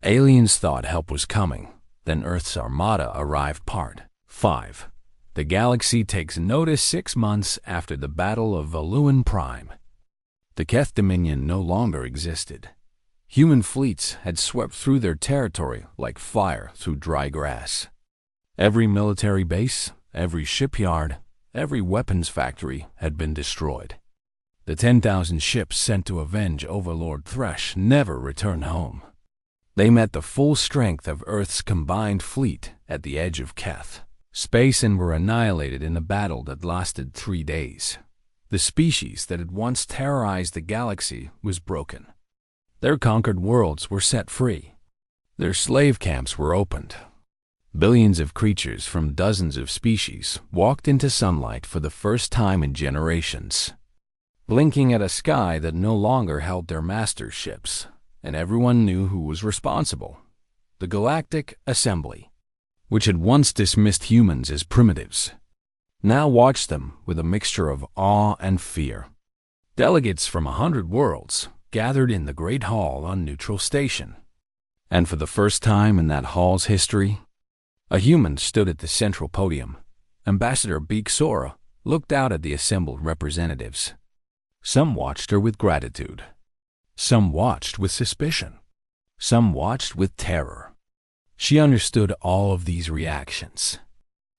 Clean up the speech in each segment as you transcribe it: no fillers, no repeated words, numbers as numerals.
Aliens thought help was coming. Then Earth's Armada arrived. Part 5. The galaxy takes notice 6 months after the Battle of Valuan Prime. The Keth Dominion no longer existed. Human fleets had swept through their territory like fire through dry grass. Every military base, every shipyard, every weapons factory had been destroyed. The 10,000 ships sent to avenge Overlord Thresh never returned home. They met the full strength of Earth's combined fleet at the edge of Keth. Space and were annihilated in a battle that lasted 3 days. The species that had once terrorized the galaxy was broken. Their conquered worlds were set free. Their slave camps were opened. Billions of creatures from dozens of species walked into sunlight for the first time in generations, blinking at a sky that no longer held their master ships, and everyone knew who was responsible. The Galactic Assembly, which had once dismissed humans as primitives, now watched them with a mixture of awe and fear. Delegates from 100 worlds gathered in the Great Hall on Neutral Station, and for the first time in that hall's history, a human stood at the central podium. Ambassador Beak Sora looked out at the assembled representatives. Some watched her with gratitude. Some watched with suspicion. Some watched with terror. She understood all of these reactions.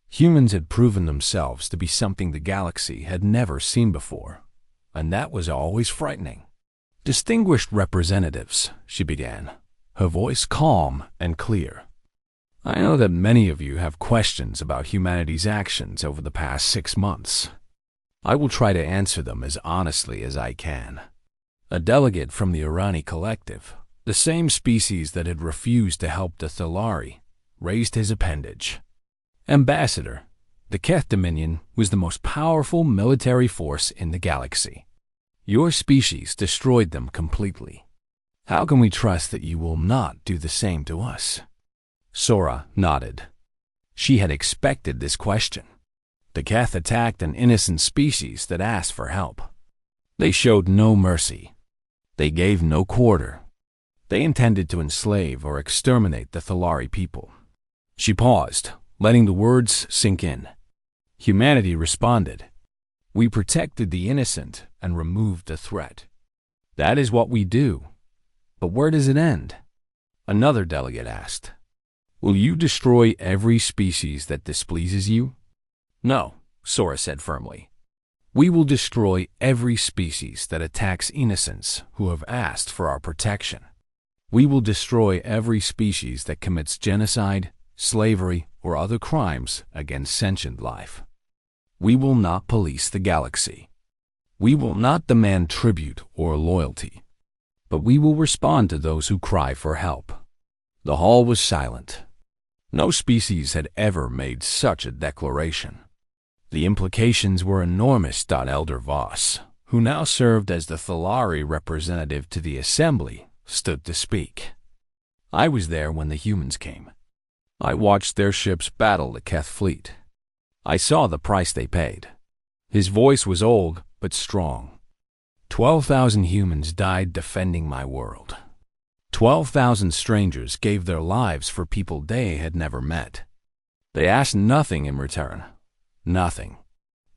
Humans had proven themselves to be something the galaxy had never seen before, and that was always frightening. "Distinguished representatives," she began, her voice calm and clear. "I know that many of you have questions about humanity's actions over the past 6 months. I will try to answer them as honestly as I can." A delegate from the Irani Collective, the same species that had refused to help the Thalari, raised his appendage. "Ambassador, the Keth Dominion was the most powerful military force in the galaxy. Your species destroyed them completely. How can we trust that you will not do the same to us?" Sora nodded. She had expected this question. The Keth attacked an innocent species that asked for help. They showed no mercy. They gave no quarter. They intended to enslave or exterminate the Thalari people. She paused, letting the words sink in. Humanity responded. "We protected the innocent and removed the threat. That is what we do. But where does it end?" Another delegate asked. "Will you destroy every species that displeases you?" "No," Sora said firmly. "We will destroy every species that attacks innocents who have asked for our protection. We will destroy every species that commits genocide, slavery, or other crimes against sentient life. We will not police the galaxy. We will not demand tribute or loyalty, but we will respond to those who cry for help." The hall was silent. No species had ever made such a declaration. The implications were enormous. Elder Voss, who now served as the Thalari representative to the Assembly, stood to speak. "I was there when the humans came. I watched their ships battle the Keth fleet. I saw the price they paid." His voice was old but strong. 12,000 humans died defending my world. 12,000 strangers gave their lives for people they had never met. They asked nothing in return. Nothing.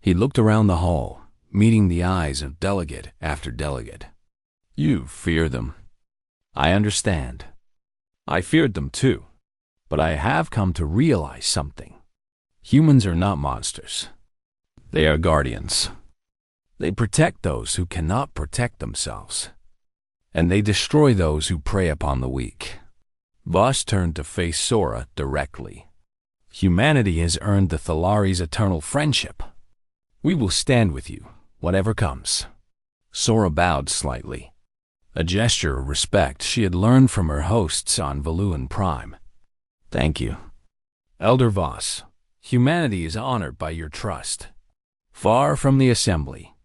He looked around the hall, meeting the eyes of delegate after delegate. "You fear them. I understand. I feared them too. But I have come to realize something. Humans are not monsters. They are guardians. They protect those who cannot protect themselves. And they destroy those who prey upon the weak." Voss turned to face Sora directly. "Humanity has earned the Thalari's eternal friendship. We will stand with you, whatever comes." Sora bowed slightly, a gesture of respect she had learned from her hosts on Valuan Prime. "Thank you. Elder Voss, humanity is honored by your trust." Far from the Assembly,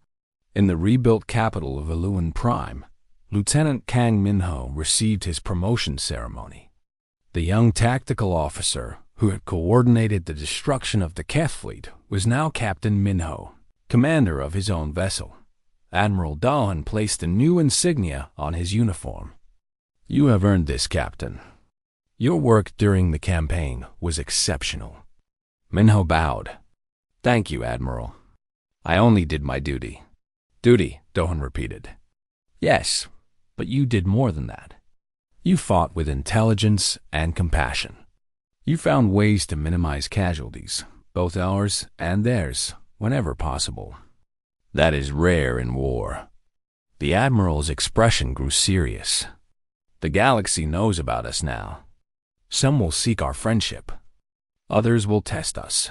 in the rebuilt capital of Valuan Prime, Lieutenant Kang Minho received his promotion ceremony. The young tactical officer who had coordinated the destruction of the Keth fleet was now Captain Minho, commander of his own vessel. Admiral Dahan placed a new insignia on his uniform. "You have earned this, Captain. Your work during the campaign was exceptional. Minho bowed. Thank you, Admiral. I only did my duty. Duty, Dohan repeated. Yes, but you did more than that. You fought with intelligence and compassion. You found ways to minimize casualties, both ours and theirs, whenever possible. That is rare in war. The Admiral's expression grew serious. The galaxy knows about us now. Some will seek our friendship. Others will test us.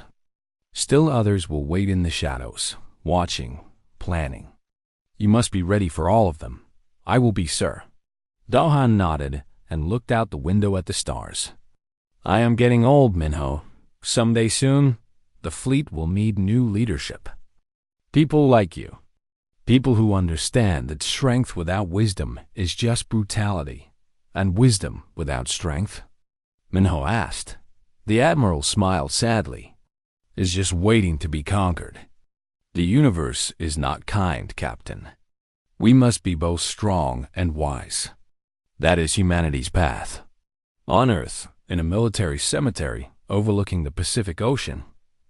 Still others will wait in the shadows, watching, planning. You must be ready for all of them. I will be, sir. Dohan nodded and looked out the window at the stars. I am getting old, Minho. Someday soon, the fleet will need new leadership. People like you. People who understand that strength without wisdom is just brutality, and wisdom without strength. Minho asked. The Admiral smiled sadly. Is just waiting to be conquered. The universe is not kind, Captain. We must be both strong and wise. That is humanity's path. On Earth, in a military cemetery overlooking the Pacific Ocean,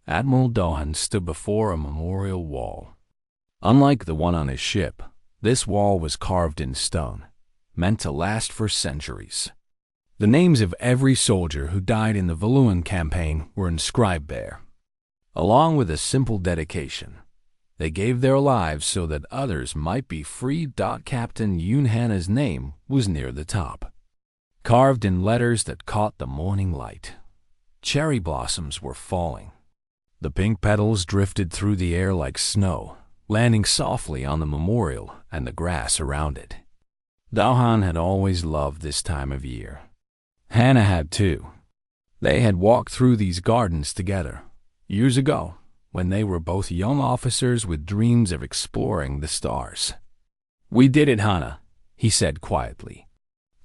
Admiral Dohan stood before a memorial wall. Unlike the one on his ship, this wall was carved in stone, meant to last for centuries. The names of every soldier who died in the Valuan campaign were inscribed there, along with a simple dedication. They gave their lives so that others might be free. Captain Yunhana's name was near the top, carved in letters that caught the morning light. Cherry blossoms were falling. The pink petals drifted through the air like snow, landing softly on the memorial and the grass around it. Dohan had always loved this time of year. Hannah had too. They had walked through these gardens together, years ago, when they were both young officers with dreams of exploring the stars. We did it, Hannah, he said quietly.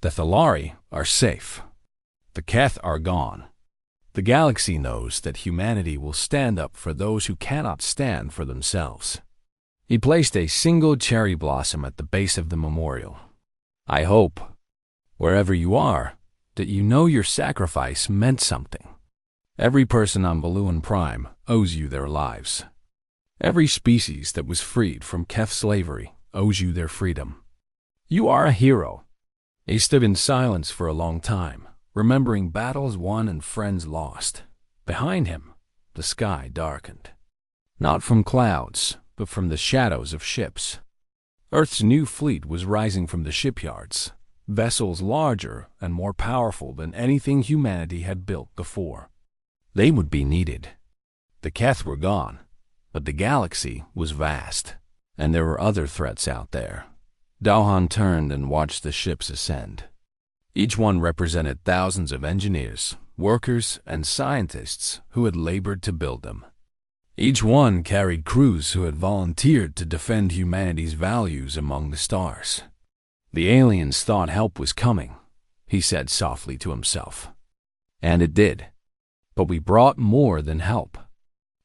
The Thalari are safe. The Keth are gone. The galaxy knows that humanity will stand up for those who cannot stand for themselves. He placed a single cherry blossom at the base of the memorial. I hope, wherever you are, that you know your sacrifice meant something. Every person on Valuan Prime owes you their lives. Every species that was freed from Keth slavery owes you their freedom. You are a hero. He stood in silence for a long time, remembering battles won and friends lost. Behind him, the sky darkened. Not from clouds, but from the shadows of ships. Earth's new fleet was rising from the shipyards, vessels larger and more powerful than anything humanity had built before. They would be needed. The Keth were gone, but the galaxy was vast, and there were other threats out there. Dohan turned and watched the ships ascend. Each one represented thousands of engineers, workers, and scientists who had labored to build them. Each one carried crews who had volunteered to defend humanity's values among the stars. The aliens thought help was coming, he said softly to himself. And it did. But we brought more than help.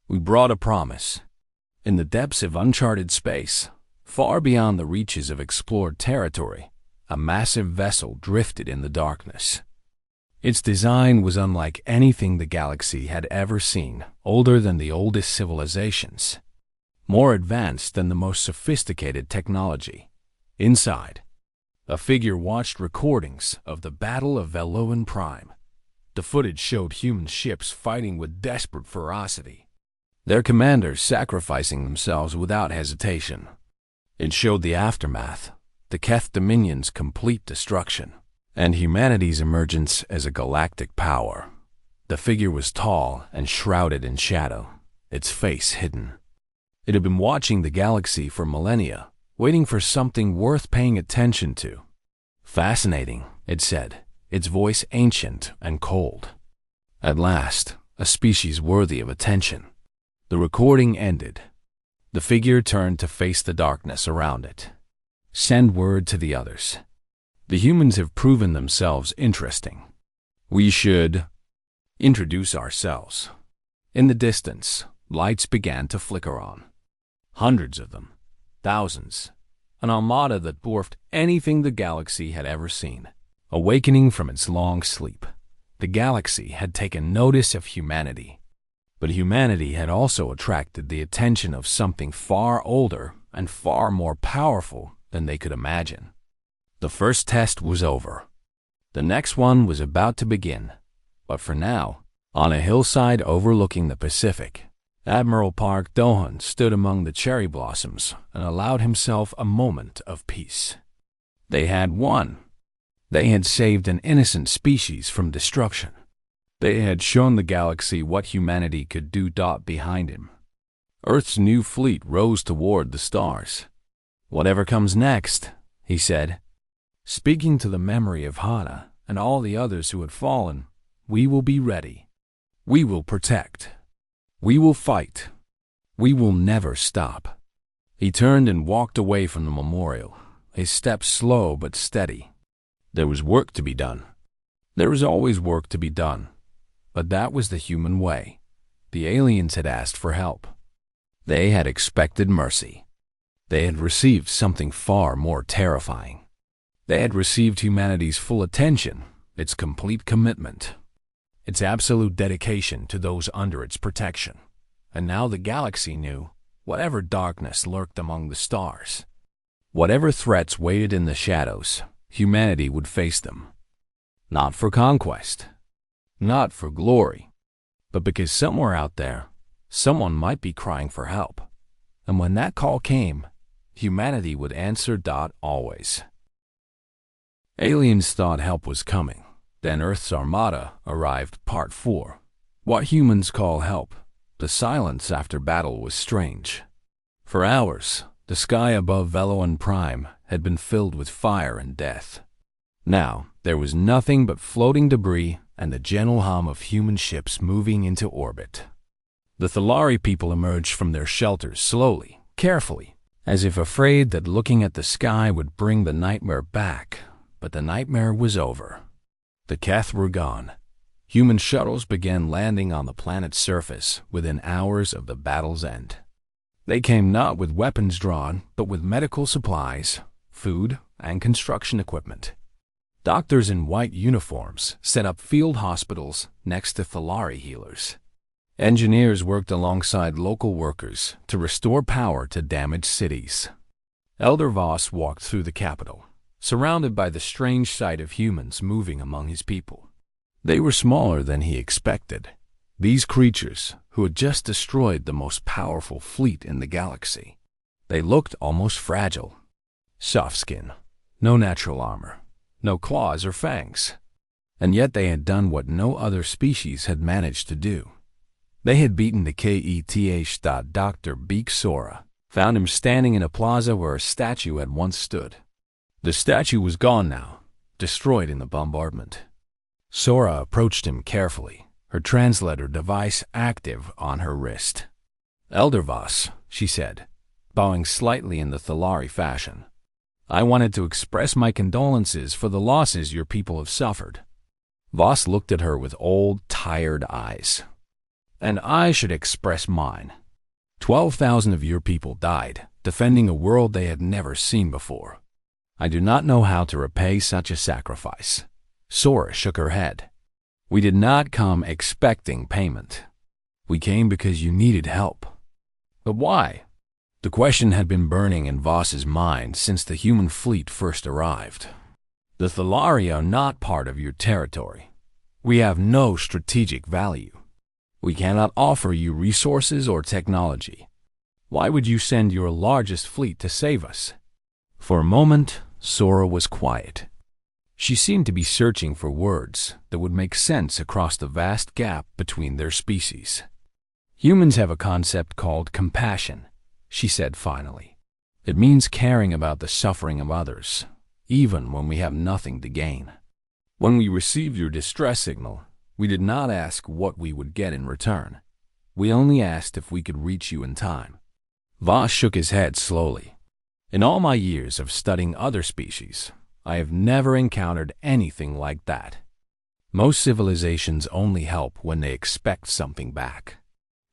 We brought a promise. In the depths of uncharted space, far beyond the reaches of explored territory, a massive vessel drifted in the darkness. Its design was unlike anything the galaxy had ever seen, older than the oldest civilizations, more advanced than the most sophisticated technology. Inside, a figure watched recordings of the Battle of Valuan Prime. The footage showed human ships fighting with desperate ferocity, their commanders sacrificing themselves without hesitation. It showed the aftermath, the Keth Dominion's complete destruction, and humanity's emergence as a galactic power. The figure was tall and shrouded in shadow, its face hidden. It had been watching the galaxy for millennia, waiting for something worth paying attention to. Fascinating, it said, its voice ancient and cold. At last, a species worthy of attention. The recording ended. The figure turned to face the darkness around it. Send word to the others. The humans have proven themselves interesting. We should introduce ourselves. In the distance, lights began to flicker on. Hundreds of them. Thousands. An armada that dwarfed anything the galaxy had ever seen, awakening from its long sleep. The galaxy had taken notice of humanity. But humanity had also attracted the attention of something far older and far more powerful than they could imagine. The first test was over. The next one was about to begin. But for now, on a hillside overlooking the Pacific, Admiral Park Dohan stood among the cherry blossoms and allowed himself a moment of peace. They had won. They had saved an innocent species from destruction. They had shown the galaxy what humanity could do. Behind him, Earth's new fleet rose toward the stars. "Whatever comes next," he said, speaking to the memory of Hana and all the others who had fallen, "we will be ready. We will protect. We will fight. We will never stop." He turned and walked away from the memorial, his steps slow but steady. There was work to be done. There was always work to be done. But that was the human way. The aliens had asked for help. They had expected mercy. They had received something far more terrifying. They had received humanity's full attention, its complete commitment, its absolute dedication to those under its protection. And now the galaxy knew, whatever darkness lurked among the stars, whatever threats waited in the shadows, humanity would face them. Not for conquest, not for glory, but because somewhere out there, someone might be crying for help. And when that call came, humanity would answer. Always. Aliens thought help was coming. Then Earth's Armada arrived. Part 4. What humans call help. The silence after battle was strange. For hours, the sky above Veloan Prime had been filled with fire and death. Now, there was nothing but floating debris and the gentle hum of human ships moving into orbit. The Thalari people emerged from their shelters slowly, carefully, as if afraid that looking at the sky would bring the nightmare back. But the nightmare was over. The Keth were gone. Human shuttles began landing on the planet's surface within hours of the battle's end. They came not with weapons drawn, but with medical supplies, food, and construction equipment. Doctors in white uniforms set up field hospitals next to Thalari healers. Engineers worked alongside local workers to restore power to damaged cities. Elder Voss walked through the capital, surrounded by the strange sight of humans moving among his people. They were smaller than he expected. These creatures, who had just destroyed the most powerful fleet in the galaxy. They looked almost fragile. Soft skin, no natural armor, no claws or fangs. And yet they had done what no other species had managed to do. They had beaten the Keth. Dr. Beak Sora found him standing in a plaza where a statue had once stood. The statue was gone now, destroyed in the bombardment. Sora approached him carefully, her translator device active on her wrist. "Elder Voss," she said, bowing slightly in the Thalari fashion, "I wanted to express my condolences for the losses your people have suffered." Voss looked at her with old, tired eyes. "And I should express mine. 12,000 of your people died, defending a world they had never seen before. I do not know how to repay such a sacrifice." Sora shook her head. "We did not come expecting payment. We came because you needed help." "But why?" The question had been burning in Voss's mind since the human fleet first arrived. "The Thalari are not part of your territory. We have no strategic value. We cannot offer you resources or technology. Why would you send your largest fleet to save us?" For a moment, Sora was quiet. She seemed to be searching for words that would make sense across the vast gap between their species. "Humans have a concept called compassion," she said finally. "It means caring about the suffering of others, even when we have nothing to gain. When we received your distress signal, we did not ask what we would get in return. We only asked if we could reach you in time." Voss shook his head slowly. "In all my years of studying other species, I have never encountered anything like that. Most civilizations only help when they expect something back."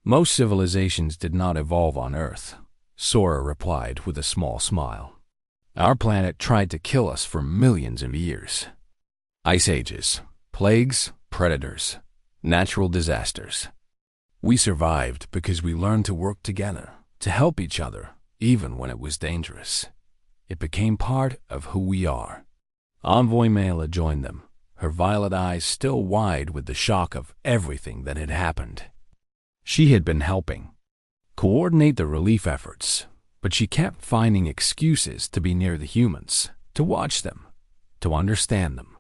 "Most civilizations did not evolve on Earth," Sora replied with a small smile. "Our planet tried to kill us for millions of years. Ice ages, plagues, predators, natural disasters. We survived because we learned to work together, to help each other, even when it was dangerous. It became part of who we are. Envoy Mela joined them, her violet eyes still wide with the shock of everything that had happened. She had been helping coordinate the relief efforts, but she kept finding excuses to be near the humans, to watch them, to understand them.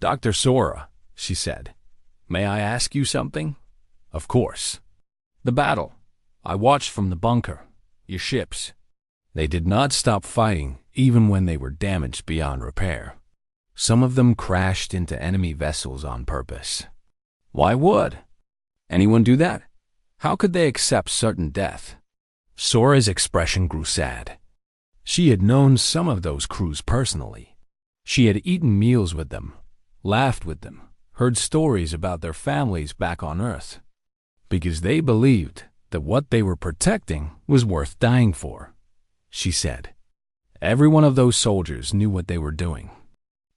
"Dr. Sora," she said, "may I ask you something?" "Of course." "The battle. I watched from the bunker. Your ships. They did not stop fighting even when they were damaged beyond repair. Some of them crashed into enemy vessels on purpose." "Why would anyone do that? How could they accept certain death?" Sora's expression grew sad. She had known some of those crews personally. She had eaten meals with them, laughed with them, heard stories about their families back on Earth. Because they believed that what they were protecting was worth dying for, she said. Every one of those soldiers knew what they were doing.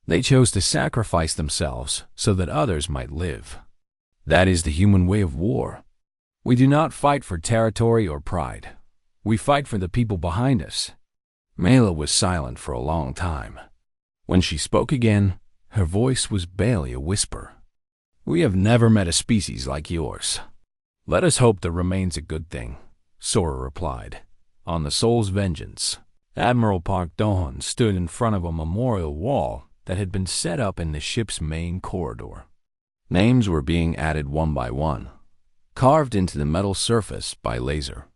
They chose to sacrifice themselves so that others might live. That is the human way of war. We do not fight for territory or pride. We fight for the people behind us. Mela was silent for a long time. When she spoke again, her voice was barely a whisper. "We have never met a species like yours." "Let us hope that remains a good thing," Sora replied. On the Soul's vengeance, Admiral Park Dohan stood in front of a memorial wall that had been set up in the ship's main corridor. Names were being added one by one, carved into the metal surface by laser.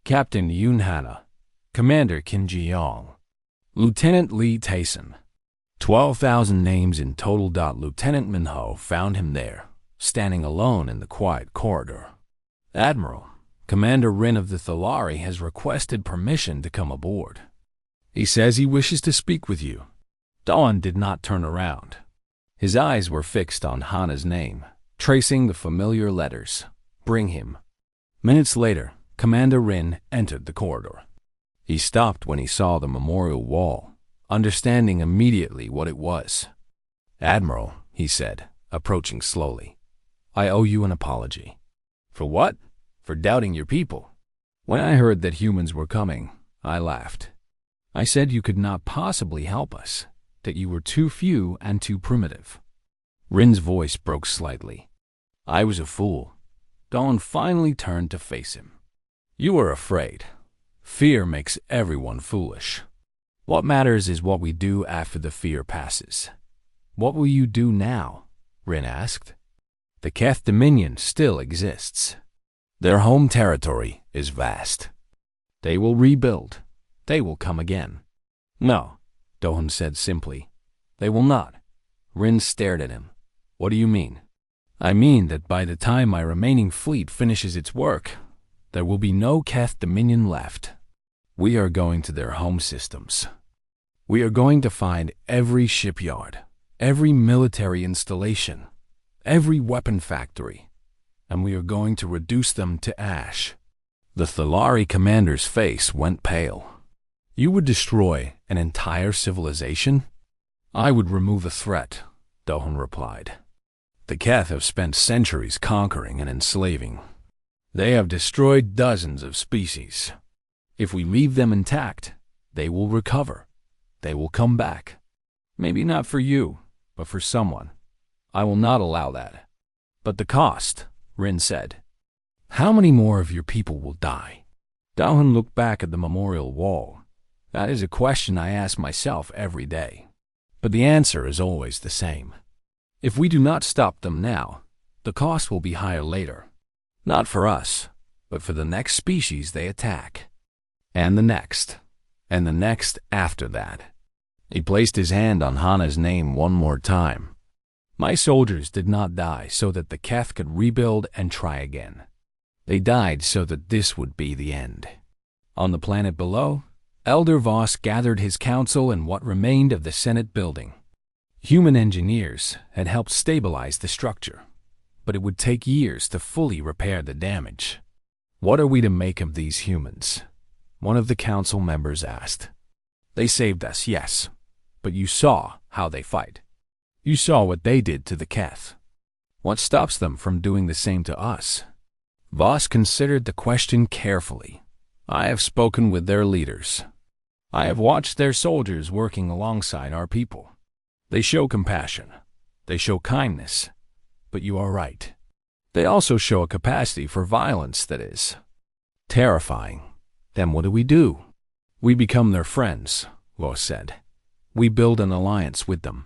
Captain Yoon Hana, Commander Kim Ji-young, Lieutenant Lee Taeson. 12,000 names in total. Lieutenant Minho found him there, standing alone in the quiet corridor. "Admiral, Commander Rin of the Thalari has requested permission to come aboard. He says he wishes to speak with you." Dawn did not turn around. His eyes were fixed on Hana's name, tracing the familiar letters. "Bring him." Minutes later, Commander Rin entered the corridor. He stopped when he saw the memorial wall, understanding immediately what it was. "Admiral," he said, approaching slowly, "I owe you an apology." "For what?" "For doubting your people. When I heard that humans were coming, I laughed. I said you could not possibly help us, that you were too few and too primitive." Rin's voice broke slightly. "I was a fool." Dawn finally turned to face him. "You were afraid. Fear makes everyone foolish. What matters is what we do after the fear passes." "What will you do now?" Rin asked. "The Keth Dominion still exists. Their home territory is vast. They will rebuild. They will come again." "No," Dohan said simply. "They will not." Rin stared at him. "What do you mean?" "I mean that by the time my remaining fleet finishes its work, there will be no Keth Dominion left. We are going to their home systems. We are going to find every shipyard, every military installation, every weapon factory, and we are going to reduce them to ash." The Thalari commander's face went pale. "You would destroy an entire civilization?" "I would remove a threat," Dohan replied. "The Keth have spent centuries conquering and enslaving. They have destroyed dozens of species. If we leave them intact, they will recover. They will come back. Maybe not for you, but for someone. I will not allow that." "But the cost," Rin said. "How many more of your people will die?" Dohan looked back at the memorial wall. "That is a question I ask myself every day. But the answer is always the same. If we do not stop them now, the cost will be higher later. Not for us, but for the next species they attack. And the next after that." He placed his hand on Hana's name one more time. "My soldiers did not die so that the Keth could rebuild and try again. They died so that this would be the end." On the planet below, Elder Voss gathered his council in what remained of the Senate building. Human engineers had helped stabilize the structure, but it would take years to fully repair the damage. "What are we to make of these humans?" one of the council members asked. "They saved us, yes, but you saw how they fight. You saw what they did to the Keth. What stops them from doing the same to us? Voss considered the question carefully. I have spoken with their leaders. I have watched their soldiers working alongside our people. They show compassion. They show kindness. But you are right. They also show a capacity for violence that is terrifying. Then what do? We become their friends, Voss said. We build an alliance with them.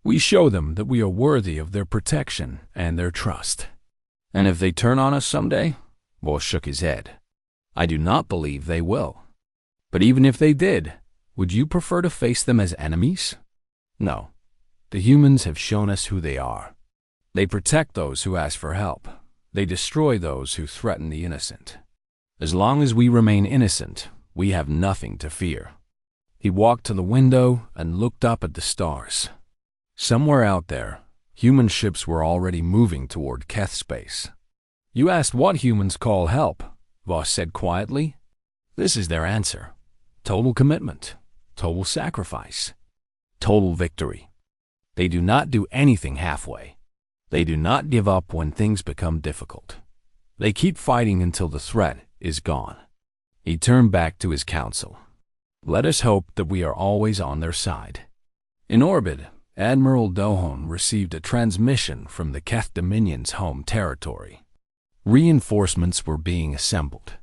We show them that we are worthy of their protection and their trust. And if they turn on us someday? Voss shook his head. I do not believe they will. But even if they did, would you prefer to face them as enemies? No. The humans have shown us who they are. They protect those who ask for help. They destroy those who threaten the innocent. As long as we remain innocent, we have nothing to fear. He walked to the window and looked up at the stars. Somewhere out there, human ships were already moving toward Keth space. You asked what humans call help, Voss said quietly. This is their answer. Total commitment, total sacrifice, total victory. They do not do anything halfway. They do not give up when things become difficult. They keep fighting until the threat is gone. He turned back to his council. Let us hope that we are always on their side. In orbit, Admiral Dohon received a transmission from the Keth Dominion's home territory. Reinforcements were being assembled.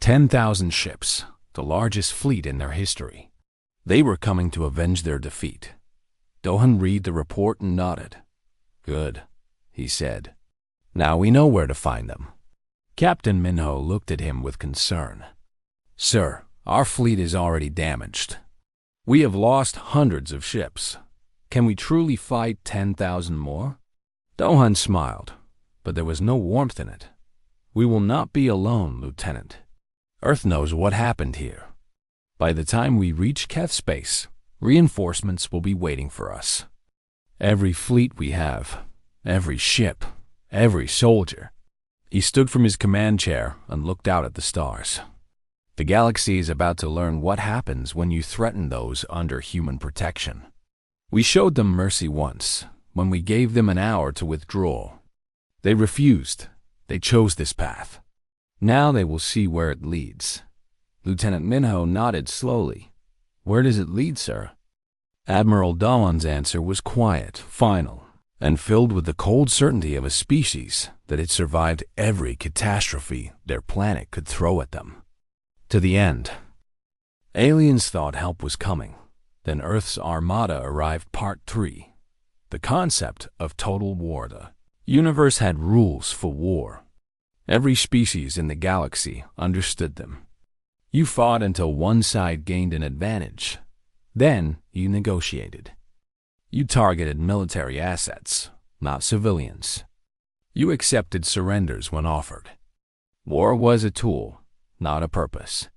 10,000 ships, the largest fleet in their history. They were coming to avenge their defeat. Dohon read the report and nodded. Good, he said. Now we know where to find them. Captain Minho looked at him with concern. Sir, our fleet is already damaged. We have lost hundreds of ships. Can we truly fight 10,000 more? Dohon smiled, but there was no warmth in it. We will not be alone, Lieutenant. Earth knows what happened here. By the time we reach Keth space, reinforcements will be waiting for us. Every fleet we have, every ship, every soldier. He stood from his command chair and looked out at the stars. The galaxy is about to learn what happens when you threaten those under human protection. We showed them mercy once, when we gave them an hour to withdraw. They refused. They chose this path. Now they will see where it leads. Lieutenant Minho nodded slowly. Where does it lead, sir? Admiral Dohon's answer was quiet, final, and filled with the cold certainty of a species that had survived every catastrophe their planet could throw at them. To the end. Aliens thought help was coming. Then Earth's Armada arrived Part 3. The concept of total war. The universe had rules for war. Every species in the galaxy understood them. You fought until one side gained an advantage. Then you negotiated. You targeted military assets, not civilians. You accepted surrenders when offered. War was a tool, not a purpose.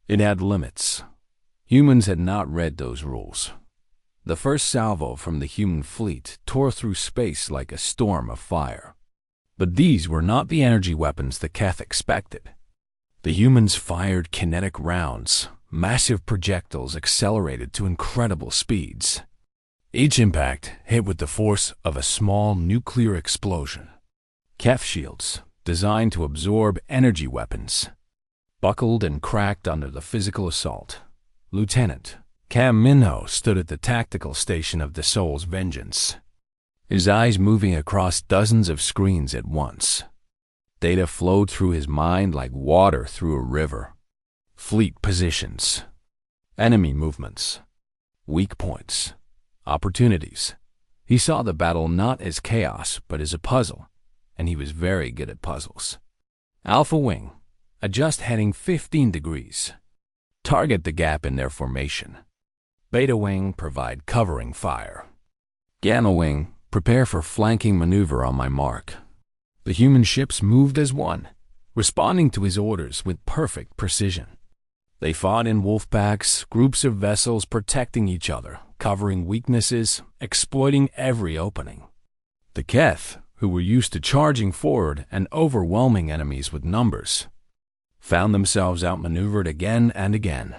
It had limits. Humans had not read those rules. The first salvo from the human fleet tore through space like a storm of fire. But these were not the energy weapons the Keth expected. The humans fired kinetic rounds, massive projectiles accelerated to incredible speeds. Each impact hit with the force of a small nuclear explosion. Keth shields, designed to absorb energy weapons, buckled and cracked under the physical assault. Lieutenant Cam Minho stood at the tactical station of the Soul's Vengeance, his eyes moving across dozens of screens at once. Data flowed through his mind like water through a river. Fleet positions, enemy movements, weak points, opportunities. He saw the battle not as chaos, but as a puzzle, and he was very good at puzzles. Alpha Wing, adjust heading 15 degrees. Target the gap in their formation. Beta Wing, provide covering fire. Gamma Wing, prepare for flanking maneuver on my mark. The human ships moved as one, responding to his orders with perfect precision. They fought in wolf packs, groups of vessels protecting each other, covering weaknesses, exploiting every opening. The Keth, who were used to charging forward and overwhelming enemies with numbers, found themselves outmaneuvered again and again.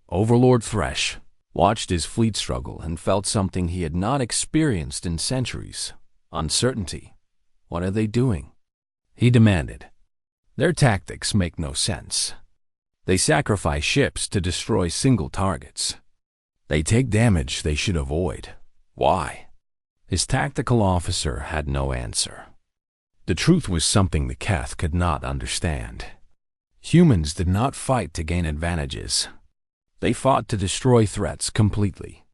Overlord Thresh watched his fleet struggle and felt something he had not experienced in centuries: uncertainty, What are they doing? He demanded. Their tactics make no sense. They sacrifice ships to destroy single targets. They take damage they should avoid. Why? His tactical officer had no answer. The truth was something the Keth could not understand. Humans did not fight to gain advantages. They fought to destroy threats completely.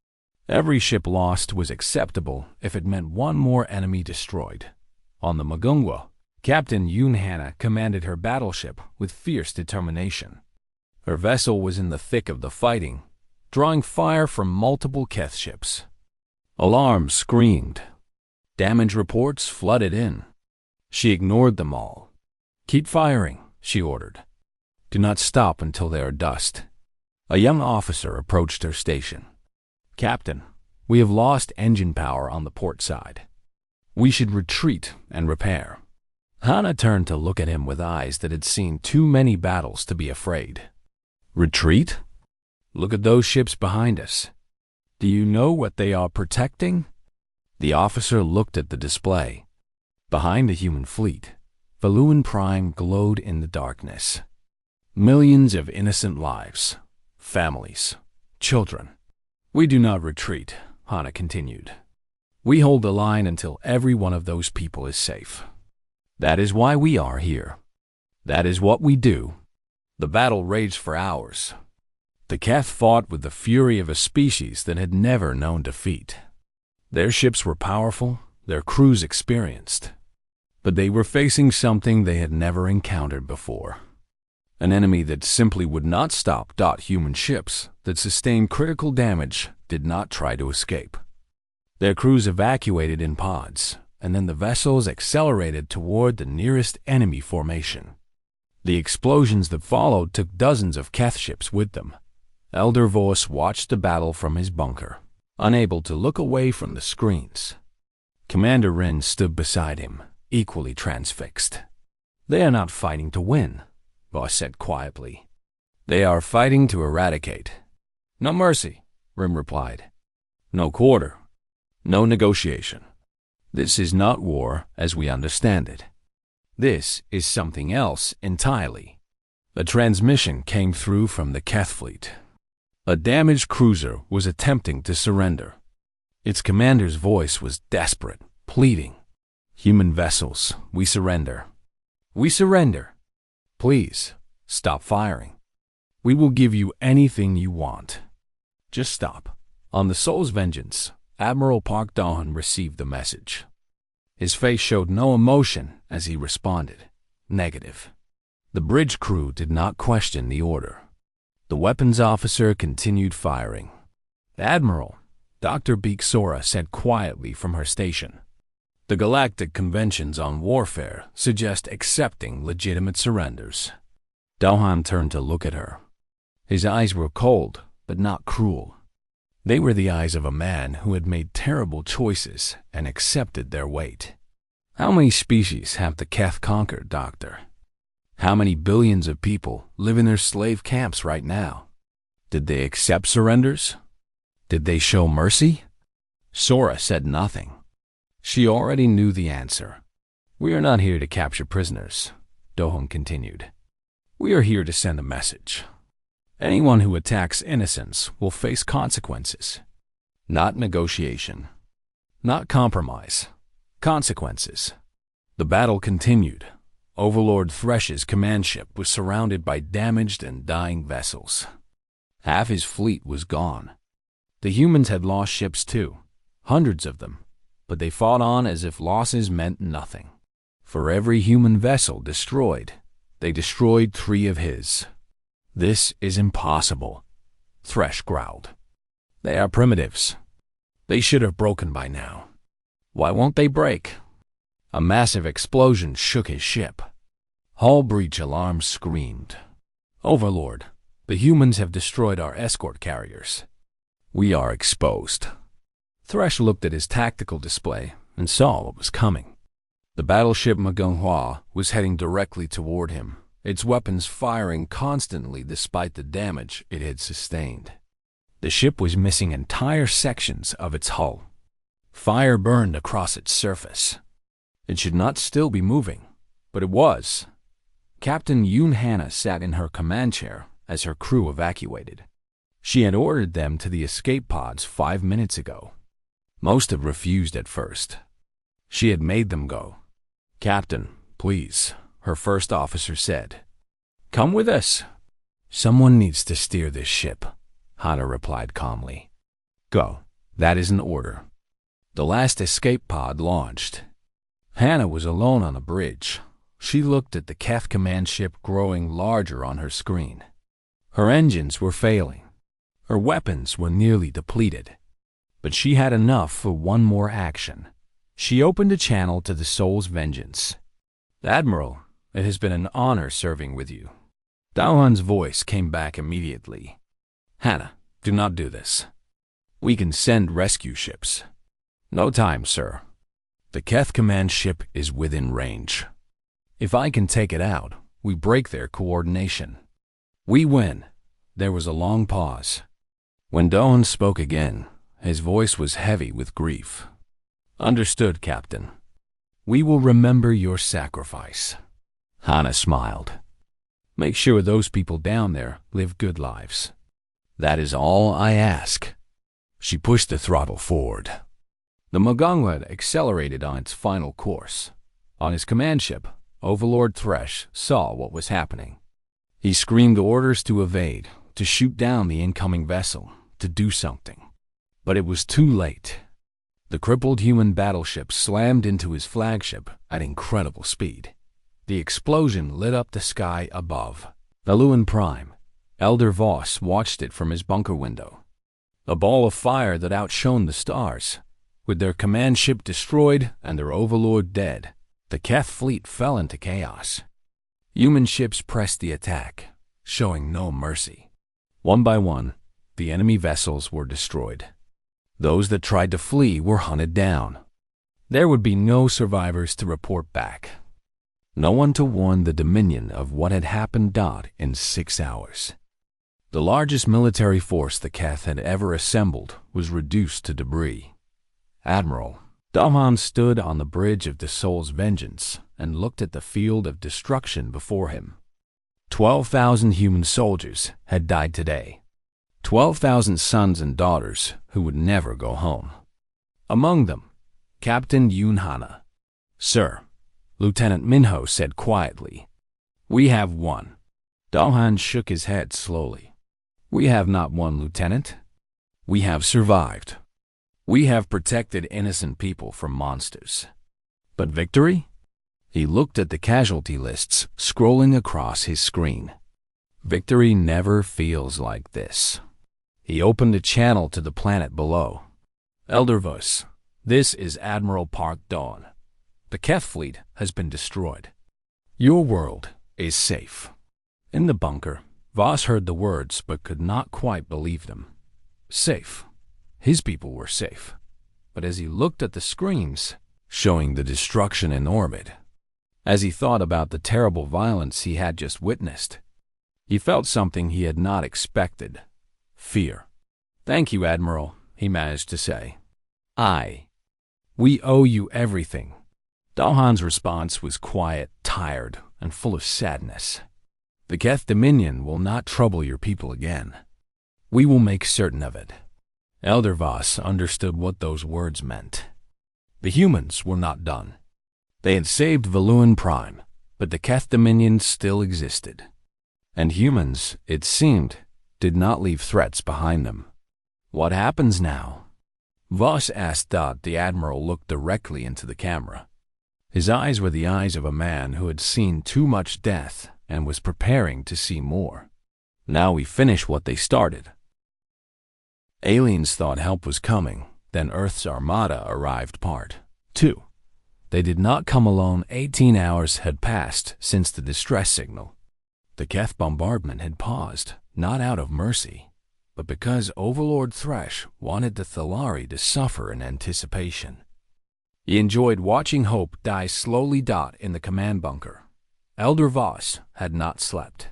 Every ship lost was acceptable if it meant one more enemy destroyed. On the Magungwa, Captain Yunhana commanded her battleship with fierce determination. Her vessel was in the thick of the fighting, drawing fire from multiple Keth ships. Alarms screamed. Damage reports flooded in. She ignored them all. "Keep firing," she ordered. "Do not stop until they are dust." A young officer approached her station. "Captain, we have lost engine power on the port side. We should retreat and repair." Hana turned to look at him with eyes that had seen too many battles to be afraid. "Retreat? Look at those ships behind us. Do you know what they are protecting?" The officer looked at the display. Behind the human fleet, Valuan Prime glowed in the darkness. Millions of innocent lives, families, children. "We do not retreat," Hana continued. "We hold the line until every one of those people is safe. That is why we are here. That is what we do." The battle raged for hours. The Keth fought with the fury of a species that had never known defeat. Their ships were powerful, their crews experienced. But they were facing something they had never encountered before. An enemy that simply would not stop. Human ships that sustained critical damage did not try to escape. Their crews evacuated in pods, and then the vessels accelerated toward the nearest enemy formation. The explosions that followed took dozens of Keth ships with them. Elder Vos watched the battle from his bunker, unable to look away from the screens. Commander Rin stood beside him, equally transfixed. "They are not fighting to win," Vos said quietly. "They are fighting to eradicate." "No mercy," Rin replied. "No quarter. No negotiation. This is not war as we understand it. This is something else entirely." A transmission came through from the Keth fleet. A damaged cruiser was attempting to surrender. Its commander's voice was desperate, pleading. "Human vessels, we surrender. We surrender. Please, stop firing. We will give you anything you want. Just stop." On the Soul's Vengeance, Admiral Park Dahan received the message. His face showed no emotion as he responded. Negative. The bridge crew did not question the order. The weapons officer continued firing. "Admiral," Dr. Beak Sora said quietly from her station. "The Galactic Conventions on Warfare suggest accepting legitimate surrenders." Dahan turned to look at her. His eyes were cold, but not cruel. They were the eyes of a man who had made terrible choices and accepted their weight. "How many species have the Keth conquered, Doctor? How many billions of people live in their slave camps right now? Did they accept surrenders? Did they show mercy?" Sora said nothing. She already knew the answer. "We are not here to capture prisoners," Dohon continued. "We are here to send a message. Anyone who attacks innocents will face consequences. Not negotiation. Not compromise. Consequences." The battle continued. Overlord Thresh's command ship was surrounded by damaged and dying vessels. Half his fleet was gone. The humans had lost ships too, hundreds of them, but they fought on as if losses meant nothing. For every human vessel destroyed, they destroyed 3 of his. "This is impossible," Thresh growled. "They are primitives. They should have broken by now. Why won't they break?" A massive explosion shook his ship. Hull breach alarms screamed. "Overlord, the humans have destroyed our escort carriers. We are exposed." Thresh looked at his tactical display and saw what was coming. The battleship Magunghua was heading directly toward him, its weapons firing constantly despite the damage it had sustained. The ship was missing entire sections of its hull. Fire burned across its surface. It should not still be moving, but it was. Captain Yoon Hannah sat in her command chair as her crew evacuated. She had ordered them to the escape pods 5 minutes ago. Most had refused at first. She had made them go. "Captain, please," her first officer said. "Come with us." "Someone needs to steer this ship," Hannah replied calmly. "Go. That is an order." The last escape pod launched. Hannah was alone on the bridge. She looked at the Keth command ship growing larger on her screen. Her engines were failing. Her weapons were nearly depleted. But she had enough for one more action. She opened a channel to the Soul's Vengeance. "Admiral, it has been an honor serving with you." Daohan's voice came back immediately. "Hannah, do not do this. We can send rescue ships." "No time, sir. The Keth command ship is within range. If I can take it out, we break their coordination. We win." There was a long pause. When Daohan spoke again, his voice was heavy with grief. "Understood, Captain. We will remember your sacrifice." Hannah smiled. "Make sure those people down there live good lives. That is all I ask." She pushed the throttle forward. The Magongwa accelerated on its final course. On his command ship, Overlord Thresh saw what was happening. He screamed orders to evade, to shoot down the incoming vessel, to do something. But it was too late. The crippled human battleship slammed into his flagship at incredible speed. The explosion lit up the sky above. Valuan Prime, Elder Voss watched it from his bunker window. A ball of fire that outshone the stars. With their command ship destroyed and their overlord dead, the Keth fleet fell into chaos. Human ships pressed the attack, showing no mercy. One by one, the enemy vessels were destroyed. Those that tried to flee were hunted down. There would be no survivors to report back. No one to warn the Dominion of what had happened in 6 hours. The largest military force the Keth had ever assembled was reduced to debris. Admiral, Daohan stood on the bridge of the Soul's Vengeance and looked at the field of destruction before him. 12,000 human soldiers had died today. 12,000 sons and daughters who would never go home. Among them, Captain Yoon Hannah. "Sir," Lieutenant Minho said quietly, "we have won." Daohan shook his head slowly. "We have not won, Lieutenant. We have survived. We have protected innocent people from monsters. But victory?" He looked at the casualty lists scrolling across his screen. "Victory never feels like this." He opened a channel to the planet below. "Elder Voss, this is Admiral Park Dawn. The Keth fleet has been destroyed. Your world is safe." In the bunker, Voss heard the words but could not quite believe them. Safe. His people were safe. But as he looked at the screens, showing the destruction in orbit, as he thought about the terrible violence he had just witnessed, he felt something he had not expected. Fear. "Thank you, Admiral," he managed to say. We owe you everything." Daohan's response was quiet, tired, and full of sadness. "The Keth Dominion will not trouble your people again. We will make certain of it." Elder Voss understood what those words meant. The humans were not done. They had saved Valuan Prime, but the Keth Dominion still existed. And humans, it seemed, did not leave threats behind them. "What happens now?" Voss asked. The Admiral looked directly into the camera. His eyes were the eyes of a man who had seen too much death and was preparing to see more. "Now we finish what they started." Aliens thought help was coming, then Earth's Armada arrived. Part 2. They did not come alone. 18 hours had passed since the distress signal. The Keth bombardment had paused, not out of mercy, but because Overlord Thresh wanted the Thalari to suffer in anticipation. He enjoyed watching hope die slowly. In the command bunker, Elder Voss had not slept.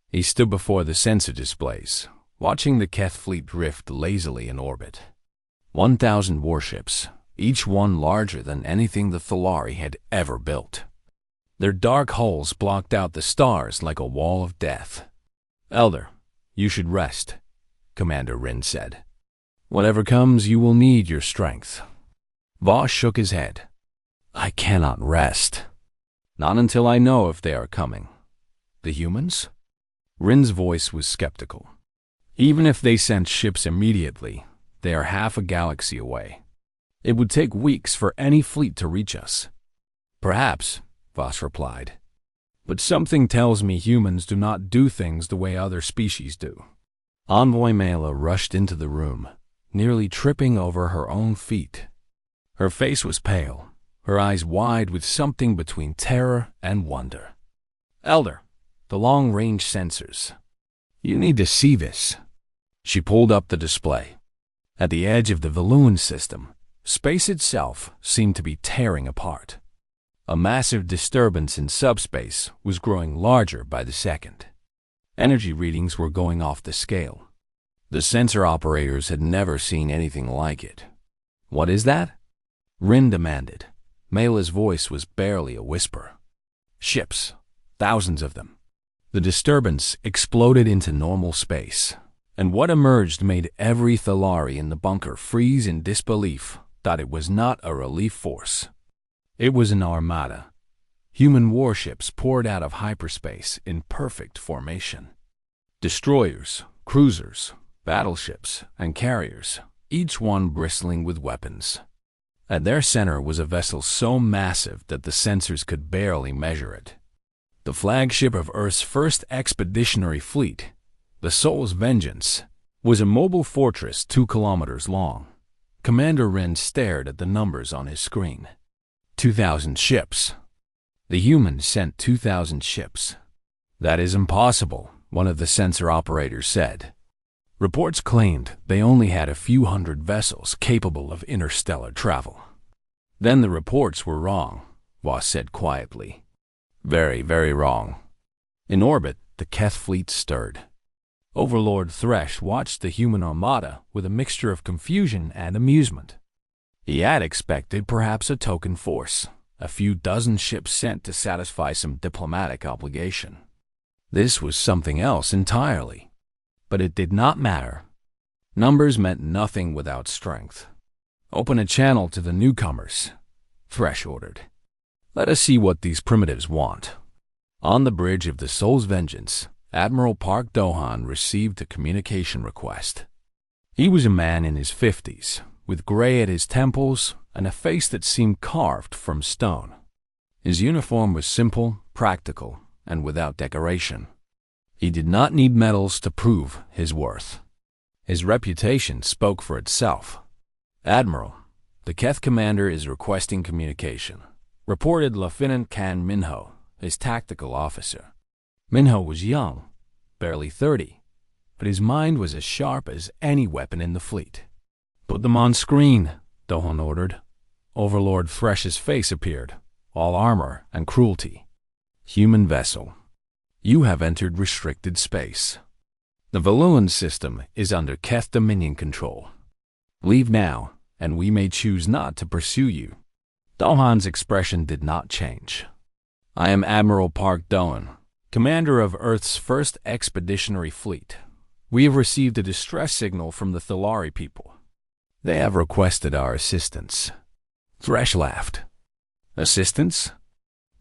He stood before the sensor displays, watching the Keth fleet drift lazily in orbit. 1,000 warships, each one larger than anything the Thalari had ever built. Their dark hulls blocked out the stars like a wall of death. "Elder, you should rest," Commander Rin said. "Whatever comes, you will need your strength." Voss shook his head. "I cannot rest. Not until I know if they are coming." "The humans?" Rin's voice was skeptical. "Even if they sent ships immediately, they are half a galaxy away. It would take weeks for any fleet to reach us." "Perhaps," Voss replied. "But something tells me humans do not do things the way other species do." Envoy Mela rushed into the room, nearly tripping over her own feet. Her face was pale, her eyes wide with something between terror and wonder. "Elder, the long-range sensors. You need to see this." She pulled up the display. At the edge of the Valuan system, space itself seemed to be tearing apart. A massive disturbance in subspace was growing larger by the second. Energy readings were going off the scale. The sensor operators had never seen anything like it. "What is that?" Rin demanded. Mela's voice was barely a whisper. "Ships, thousands of them." The disturbance exploded into normal space, and what emerged made every Thalari in the bunker freeze in disbelief that it was not a relief force. It was an armada. Human warships poured out of hyperspace in perfect formation. Destroyers, cruisers, battleships, and carriers, each one bristling with weapons. At their center was a vessel so massive that the sensors could barely measure it. The flagship of Earth's first expeditionary fleet, the Soul's Vengeance, was a mobile fortress 2 kilometers long. Commander Rin stared at the numbers on his screen. 2,000 ships. The humans sent 2,000 ships. "That is impossible," one of the sensor operators said. Reports claimed they only had a few hundred vessels capable of interstellar travel. "Then the reports were wrong," Voss said quietly. "Very, very wrong." In orbit, the Keth fleet stirred. Overlord Thresh watched the human armada with a mixture of confusion and amusement. He had expected perhaps a token force, a few dozen ships sent to satisfy some diplomatic obligation. This was something else entirely. But it did not matter. Numbers meant nothing without strength. "Open a channel to the newcomers," Thresh ordered. "Let us see what these primitives want." On the bridge of the Soul's Vengeance, Admiral Park Dohan received a communication request. He was a man in his 50s, with gray at his temples and a face that seemed carved from stone. His uniform was simple, practical, and without decoration. He did not need medals to prove his worth. His reputation spoke for itself. "Admiral, the Keth commander is requesting communication," reported Lieutenant Kan Minho, his tactical officer. Minho was young, barely 30, but his mind was as sharp as any weapon in the fleet. "Put them on screen," Dohan ordered. Overlord Thresh's face appeared, all armor and cruelty. "Human vessel. You have entered restricted space. The Valuan system is under Keth Dominion control. Leave now, and we may choose not to pursue you." Dohan's expression did not change. "I am Admiral Park Dohan, commander of Earth's first expeditionary fleet. We have received a distress signal from the Thalari people. They have requested our assistance." Thresh laughed. "Assistance?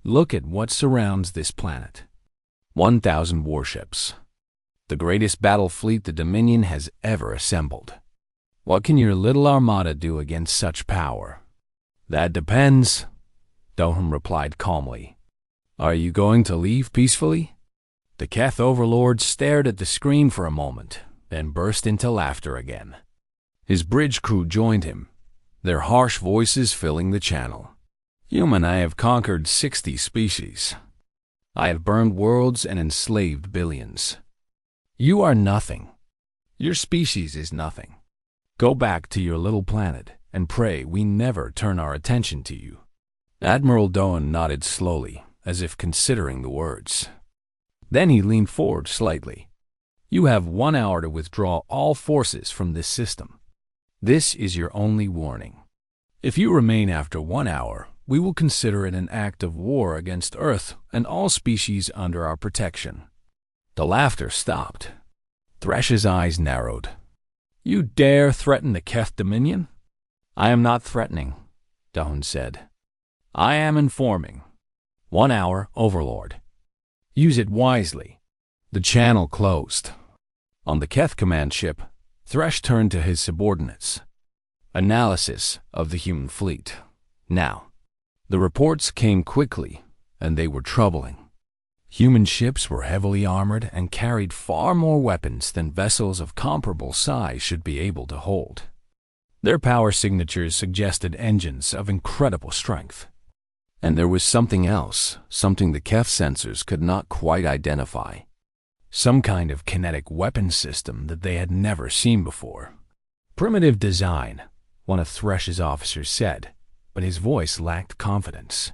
Look at what surrounds this planet. 1,000 warships. The greatest battle fleet the Dominion has ever assembled. What can your little armada do against such power?" "That depends," Dohan replied calmly. "Are you going to leave peacefully?" The Keth overlord stared at the screen for a moment, then burst into laughter again. His bridge crew joined him, their harsh voices filling the channel. "Human, I have conquered 60 species. I have burned worlds and enslaved billions. You are nothing. Your species is nothing. Go back to your little planet and pray we never turn our attention to you." Admiral Dohan nodded slowly, as if considering the words. Then he leaned forward slightly. "You have 1 hour to withdraw all forces from this system. This is your only warning. If you remain after 1 hour, we will consider it an act of war against Earth and all species under our protection." The laughter stopped. Thresh's eyes narrowed. "You dare threaten the Keth Dominion?" "I am not threatening," Dohan said. "I am informing. 1 hour, Overlord. Use it wisely." The channel closed. On the Keth command ship, Thresh turned to his subordinates. Analysis of the human fleet. Now, the reports came quickly, and they were troubling. Human ships were heavily armored and carried far more weapons than vessels of comparable size should be able to hold. Their power signatures suggested engines of incredible strength. And there was something else, something the Keth sensors could not quite identify. Some kind of kinetic weapon system that they had never seen before. "Primitive design," one of Thresh's officers said, but his voice lacked confidence.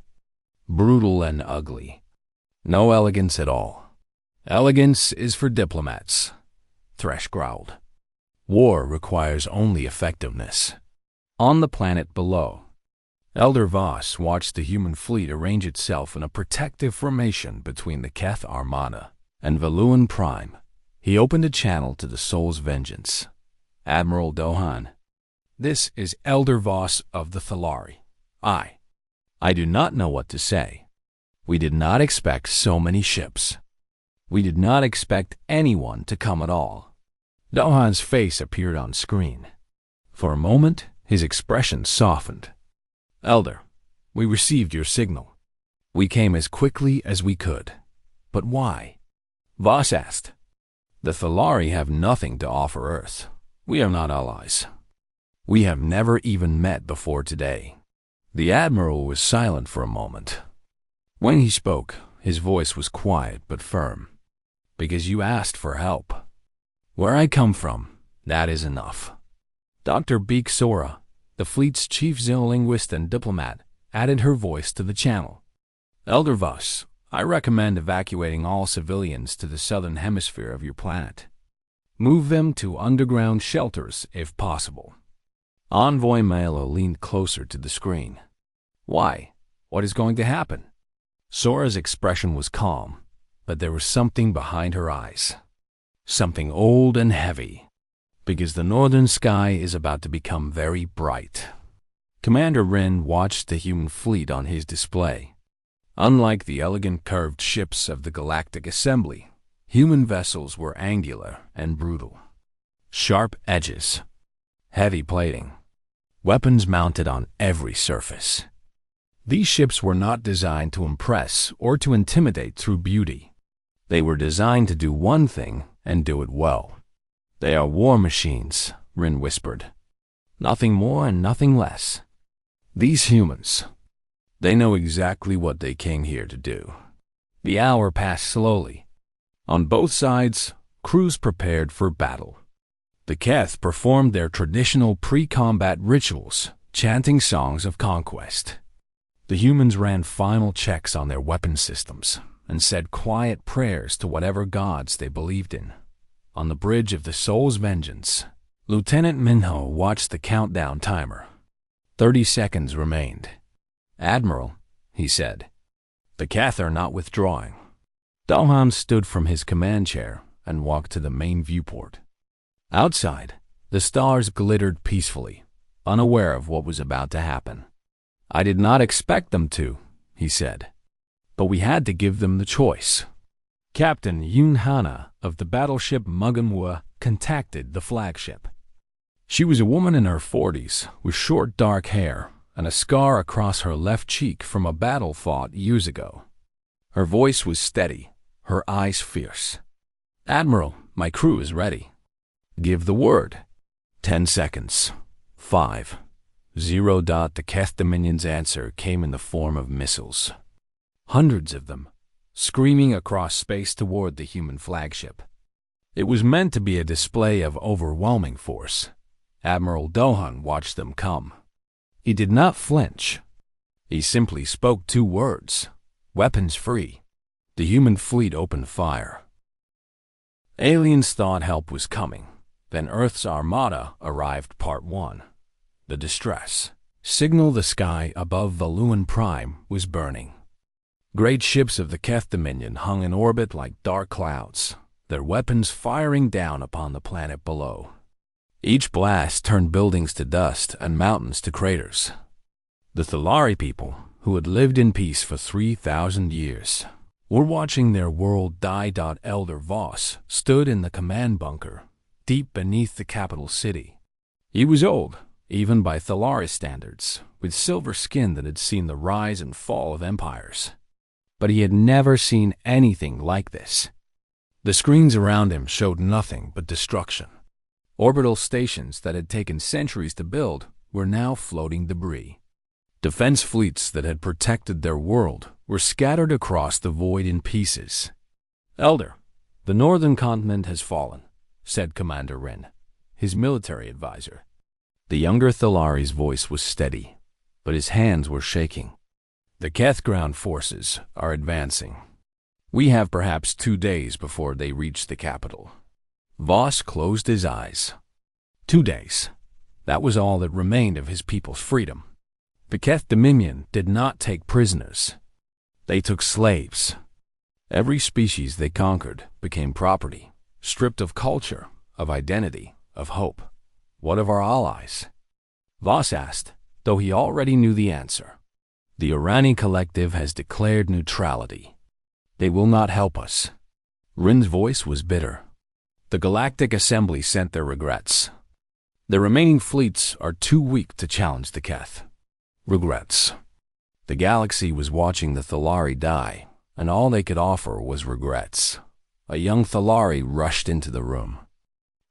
"Brutal and ugly. No elegance at all. Elegance is for diplomats," Thresh growled. "War requires only effectiveness." On the planet below, Elder Voss watched the human fleet arrange itself in a protective formation between the Keth Armada and Valuan Prime. He opened a channel to the Soul's Vengeance. "Admiral Dohan, this is Elder Voss of the Thalari. I do not know what to say. We did not expect so many ships. We did not expect anyone to come at all." Dohan's face appeared on screen. For a moment, his expression softened. "Elder, we received your signal. We came as quickly as we could. But why?" Voss asked. "The Thalari have nothing to offer Earth. We are not allies. We have never even met before today." The Admiral was silent for a moment. When he spoke, his voice was quiet but firm. "Because you asked for help. Where I come from, that is enough." Dr. Beek Sora, the fleet's chief zoolinguist and diplomat, added her voice to the channel. "Elder Voss, I recommend evacuating all civilians to the southern hemisphere of your planet. Move them to underground shelters if possible." Envoy Mela leaned closer to the screen. "Why? What is going to happen?" Sora's expression was calm, but there was something behind her eyes. Something old and heavy. "Because the northern sky is about to become very bright." Commander Rin watched the human fleet on his display. Unlike the elegant curved ships of the Galactic Assembly, human vessels were angular and brutal. Sharp edges, heavy plating, weapons mounted on every surface. These ships were not designed to impress or to intimidate through beauty. They were designed to do one thing and do it well. "They are war machines," Rin whispered. "Nothing more and nothing less. These humans, they know exactly what they came here to do." The hour passed slowly. On both sides, crews prepared for battle. The Keth performed their traditional pre-combat rituals, chanting songs of conquest. The humans ran final checks on their weapon systems and said quiet prayers to whatever gods they believed in. On the bridge of the Soul's Vengeance, Lieutenant Minho watched the countdown timer. 30 seconds remained. "Admiral," he said, "the Keth are not withdrawing." Dohan stood from his command chair and walked to the main viewport. Outside, the stars glittered peacefully, unaware of what was about to happen. "I did not expect them to," he said, "but we had to give them the choice." Captain Yoon Hana of the battleship Mugunwa contacted the flagship. She was a woman in her 40s with short dark hair and a scar across her left cheek from a battle fought years ago. Her voice was steady, her eyes fierce. "Admiral, my crew is ready." "Give the word." 10 seconds. 5. 0. The Keth Dominion's answer came in the form of missiles. Hundreds of them, screaming across space toward the human flagship. It was meant to be a display of overwhelming force. Admiral Dohan watched them come. He did not flinch. He simply spoke 2 words: "Weapons free." The human fleet opened fire. Aliens thought help was coming. Then Earth's Armada arrived. Part 1. The Distress. signal the sky above Valuan Prime was burning. Great ships of the Keth Dominion hung in orbit like dark clouds, their weapons firing down upon the planet below. Each blast turned buildings to dust and mountains to craters. The Thalari people, who had lived in peace for 3,000 years, were watching their world die. Elder Voss stood in the command bunker, deep beneath the capital city. He was old, even by Thalari standards, with silver skin that had seen the rise and fall of empires. But he had never seen anything like this. The screens around him showed nothing but destruction. Orbital stations that had taken centuries to build were now floating debris. Defense fleets that had protected their world were scattered across the void in pieces. "Elder, the northern continent has fallen," said Commander Wren, his military advisor. The younger Thalari's voice was steady, but his hands were shaking. "The Keth ground forces are advancing. We have perhaps 2 days before they reach the capital." Voss closed his eyes. 2 days. That was all that remained of his people's freedom. The Keth Dominion did not take prisoners. They took slaves. Every species they conquered became property, stripped of culture, of identity, of hope. "What of our allies?" Voss asked, though he already knew the answer. "The Irani Collective has declared neutrality. They will not help us." Rin's voice was bitter. "The Galactic Assembly sent their regrets. The remaining fleets are too weak to challenge the Keth." Regrets. The galaxy was watching the Thalari die, and all they could offer was regrets. A young Thalari rushed into the room.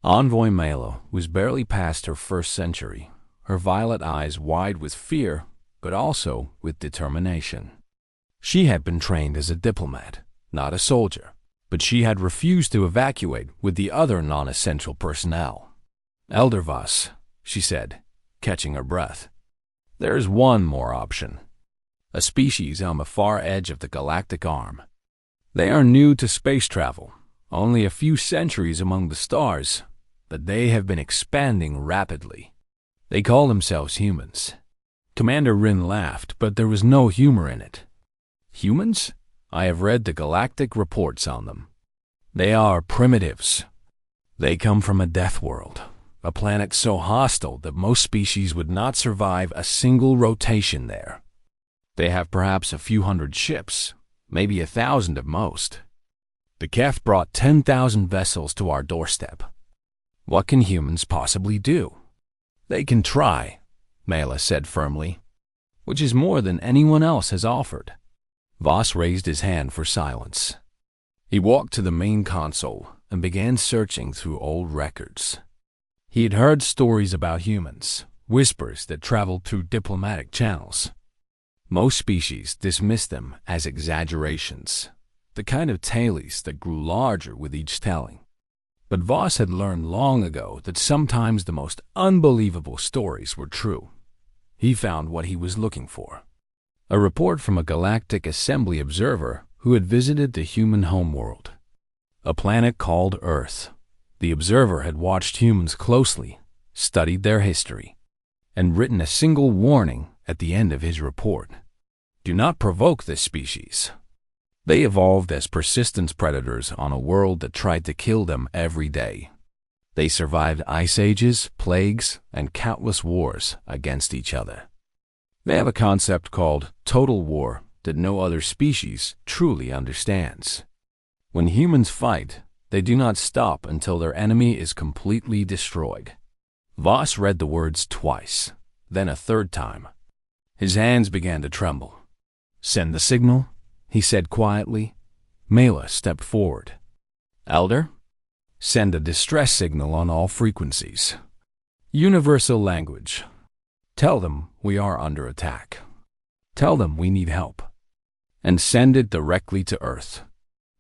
Envoy Mela was barely past her first century, her violet eyes wide with fear, but also with determination. She had been trained as a diplomat, not a soldier, but she had refused to evacuate with the other non-essential personnel. "Elder Voss," she said, catching her breath, "there is one more option. A species on the far edge of the galactic arm. They are new to space travel, only a few centuries among the stars, but they have been expanding rapidly. They call themselves humans." Commander Rin laughed, but there was no humor in it. "Humans? I have read the galactic reports on them. They are primitives. They come from a death world, a planet so hostile that most species would not survive a single rotation there. They have perhaps a few hundred ships, maybe 1,000 at most. The Keth brought 10,000 vessels to our doorstep. What can humans possibly do?" "They can try," Mela said firmly, "which is more than anyone else has offered." Voss raised his hand for silence. He walked to the main console and began searching through old records. He had heard stories about humans, whispers that traveled through diplomatic channels. Most species dismissed them as exaggerations, the kind of tales that grew larger with each telling. But Voss had learned long ago that sometimes the most unbelievable stories were true. He found what he was looking for. A report from a Galactic Assembly observer who had visited the human homeworld, a planet called Earth. The observer had watched humans closely, studied their history, and written a single warning at the end of his report. "Do not provoke this species. They evolved as persistence predators on a world that tried to kill them every day. They survived ice ages, plagues, and countless wars against each other. They have a concept called total war that no other species truly understands. When humans fight, they do not stop until their enemy is completely destroyed." Voss read the words twice, then a third time. His hands began to tremble. "Send the signal," he said quietly. Mela stepped forward. "Elder, send a distress signal on all frequencies. Universal language. Tell them we are under attack. Tell them we need help. And send it directly to Earth."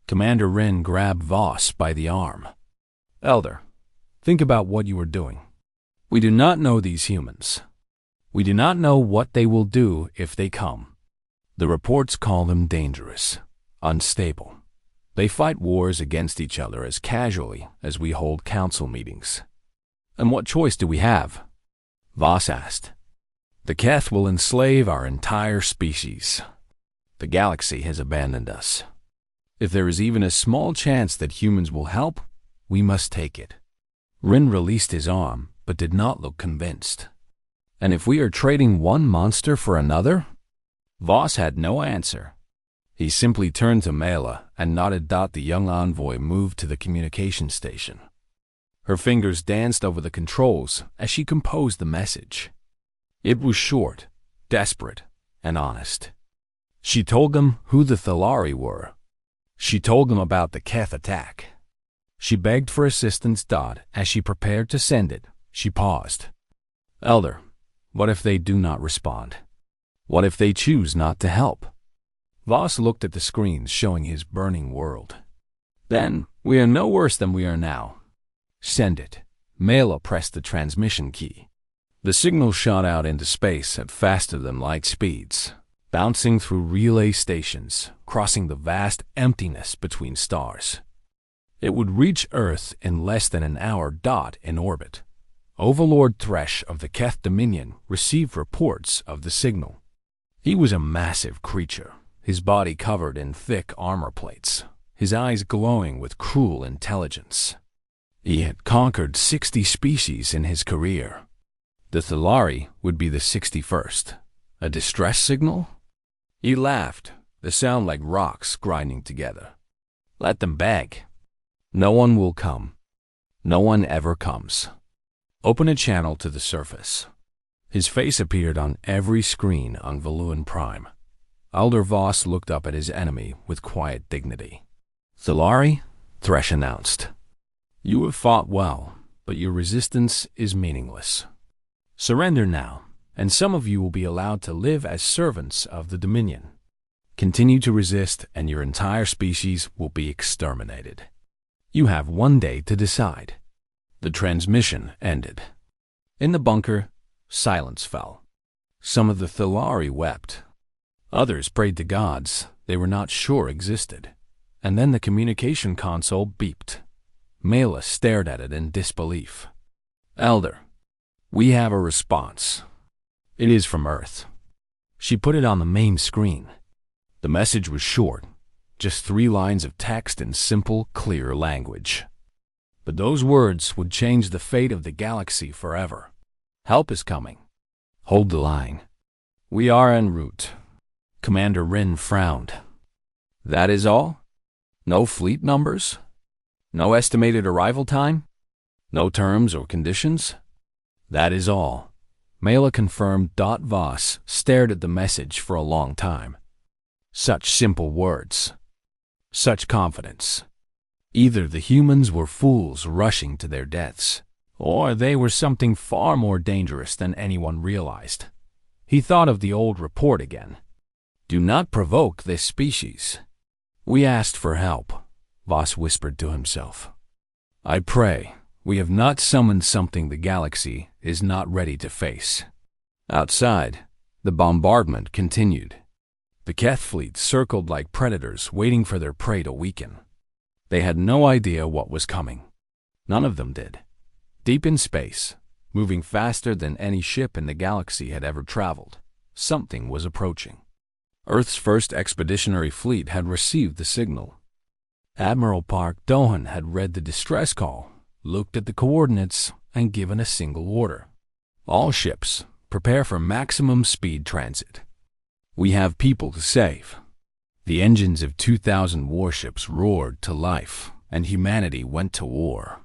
Commander Rin grabbed Voss by the arm. "Elder, think about what you are doing. We do not know these humans. We do not know what they will do if they come. The reports call them dangerous, unstable. They fight wars against each other as casually as we hold council meetings. And what choice do we have?" Voss asked. The Keth will enslave our entire species. The galaxy has abandoned us. If there is even a small chance that humans will help, we must take it." Rin released his arm, but did not look convinced. "And if we are trading one monster for another?" Voss had no answer. He simply turned to Mela and nodded. The young envoy moved to the communication station. Her fingers danced over the controls as she composed the message. It was short, desperate, and honest. She told them who the Thalari were. She told them about the Keth attack. She begged for assistance. As she prepared to send it, she paused. "Elder, what if they do not respond? What if they choose not to help?" Voss looked at the screens showing his burning world. "Then we are no worse than we are now. Send it." Mela pressed the transmission key. The signal shot out into space at faster than light speeds, bouncing through relay stations, crossing the vast emptiness between stars. It would reach Earth in less than an hour. In orbit, Overlord Thresh of the Keth Dominion received reports of the signal. He was a massive creature, his body covered in thick armor plates, his eyes glowing with cruel intelligence. He had conquered 60 species in his career. The Thalari would be the 61st. A distress signal? He laughed, the sound like rocks grinding together. "Let them beg. No one will come. No one ever comes. Open a channel to the surface." His face appeared on every screen on Valuan Prime. Elder Voss looked up at his enemy with quiet dignity. "Thalari," Thresh announced. "You have fought well, but your resistance is meaningless. Surrender now, and some of you will be allowed to live as servants of the Dominion. Continue to resist, and your entire species will be exterminated. You have 1 day to decide." The transmission ended. In the bunker, silence fell. Some of the Thalari wept. Others prayed to gods they were not sure existed. And then the communication console beeped. Mela stared at it in disbelief. "Elder, we have a response. It is from Earth." She put it on the main screen. The message was short, just 3 lines of text in simple, clear language. But those words would change the fate of the galaxy forever. "Help is coming. Hold the line. We are en route." Commander Rin frowned. "That is all? No fleet numbers? No estimated arrival time? No terms or conditions?" "That is all," Mela confirmed. Voss stared at the message for a long time. Such simple words. Such confidence. Either the humans were fools rushing to their deaths, or they were something far more dangerous than anyone realized. He thought of the old report again. "Do not provoke this species." "We asked for help," Voss whispered to himself. "I pray we have not summoned something the galaxy is not ready to face." Outside, the bombardment continued. The Keth fleet circled like predators waiting for their prey to weaken. They had no idea what was coming. None of them did. Deep in space, moving faster than any ship in the galaxy had ever traveled, something was approaching. Earth's first expeditionary fleet had received the signal. Admiral Park Dohan had read the distress call, looked at the coordinates, and given a single order. "All ships, prepare for maximum speed transit. We have people to save." The engines of 2,000 warships roared to life, and humanity went to war.